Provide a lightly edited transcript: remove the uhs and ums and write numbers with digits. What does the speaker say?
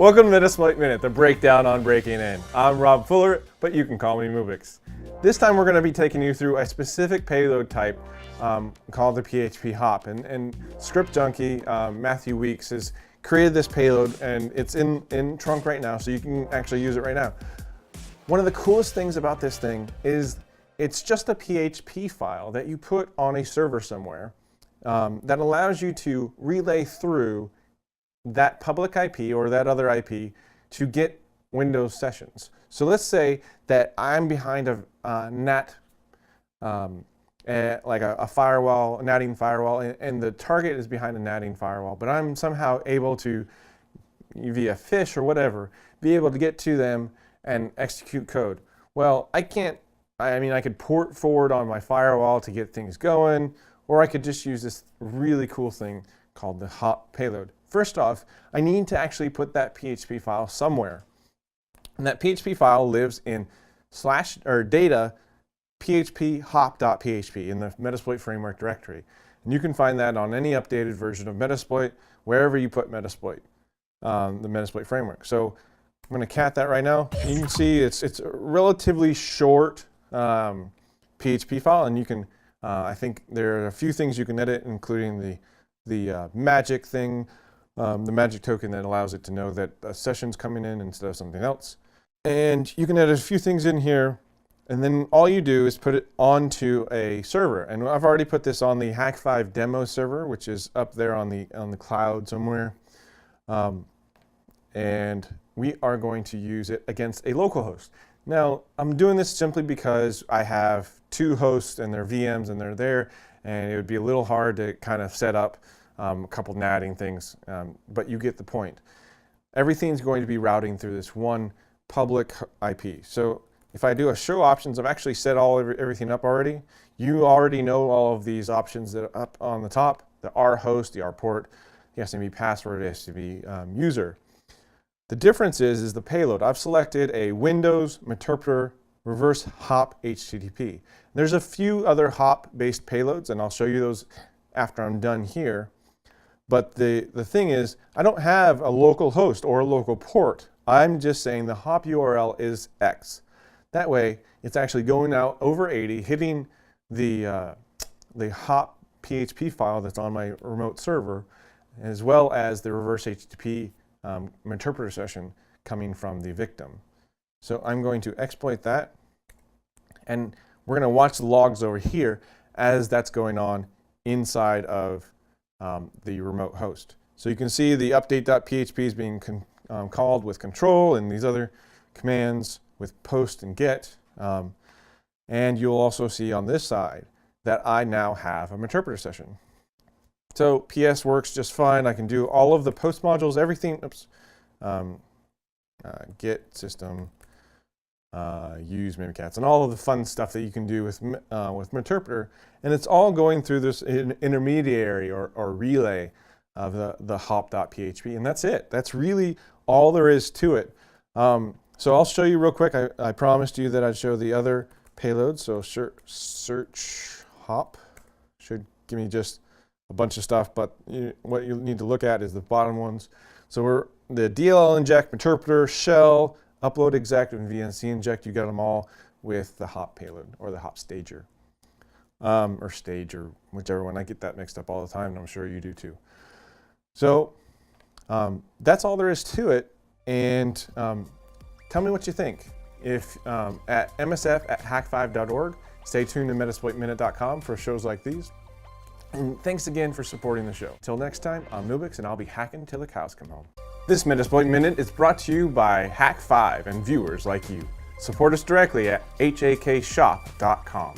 Welcome to Metasploit Minute, the breakdown on breaking in. I'm Rob Fuller, but you can call me Mubix. This time we're going to be taking you through a specific payload type called the PHP hop. And Script Junkie, Matthew Weeks, has created this payload, and it's in trunk right now, so you can actually use it right now. One of the coolest things about this thing is it's just a PHP file that you put on a server somewhere that allows you to relay through that public IP or that other IP to get Windows sessions. So let's say that I'm behind a NAT, like a firewall, a NATing firewall, and the target is behind a NATing firewall, but I'm somehow able to, via fish or whatever, be able to get to them and execute code. Well, I could port forward on my firewall to get things going, or I could just use this really cool thing called the hop payload. First off, I need to actually put that PHP file somewhere. And that PHP file lives in data php hop.php in the Metasploit framework directory. And you can find that on any updated version of Metasploit, wherever you put Metasploit, the Metasploit framework. So I'm going to cat that right now. You can see it's a relatively short PHP file, and you can, I think there are a few things you can edit, including the magic thing, the magic token that allows it to know that a session's coming in instead of something else. And you can edit a few things in here, and then all you do is put it onto a server. And I've already put this on the Hack5 demo server, which is up there on the cloud somewhere. And we are going to use it against a local host. Now, I'm doing this simply because I have two hosts and they're VMs and they're there, and it would be a little hard to kind of set up a couple natting things, but you get the point. Everything's going to be routing through this one public IP. So if I do a show options, I've actually set everything up already. You already know all of these options that are up on the top: the R host, the R port, the SMB password, the SMB user. The difference is the payload. I've selected a Windows Meterpreter reverse hop HTTP. There's a few other hop-based payloads, and I'll show you those after I'm done here. But the thing is, I don't have a local host or a local port. I'm just saying the hop URL is X. That way, it's actually going out over 80, hitting the hop PHP file that's on my remote server, as well as the reverse HTTP Meterpreter session coming from the victim. So I'm going to exploit that, and we're going to watch the logs over here as that's going on inside of the remote host. So you can see the update.php is being called with control and these other commands with post and get. And you'll also see on this side that I now have a Meterpreter session. So PS works just fine. I can do all of the post modules, everything. Oops. Get system, use mimikatz, and all of the fun stuff that you can do with Meterpreter. And it's all going through this intermediary or relay of the hop.php, and that's it. That's really all there is to it. So I'll show you real quick. I promised you that I'd show the other payloads. So search hop should give me just a bunch of stuff, but what you need to look at is the bottom ones. So we're the DLL inject, Meterpreter, shell, upload exec, and VNC inject. You got them all with the hop payload or the hop stager, or stage, or whichever one. I get that mixed up all the time, and I'm sure you do too. So that's all there is to it. And tell me what you think. If at msf@hack5.org. Stay tuned to metasploitminute.com for shows like these. And thanks again for supporting the show. Till next time, I'm Mubix, and I'll be hacking till the cows come home. This Metasploit Minute is brought to you by Hack5 and viewers like you. Support us directly at hakshop.com.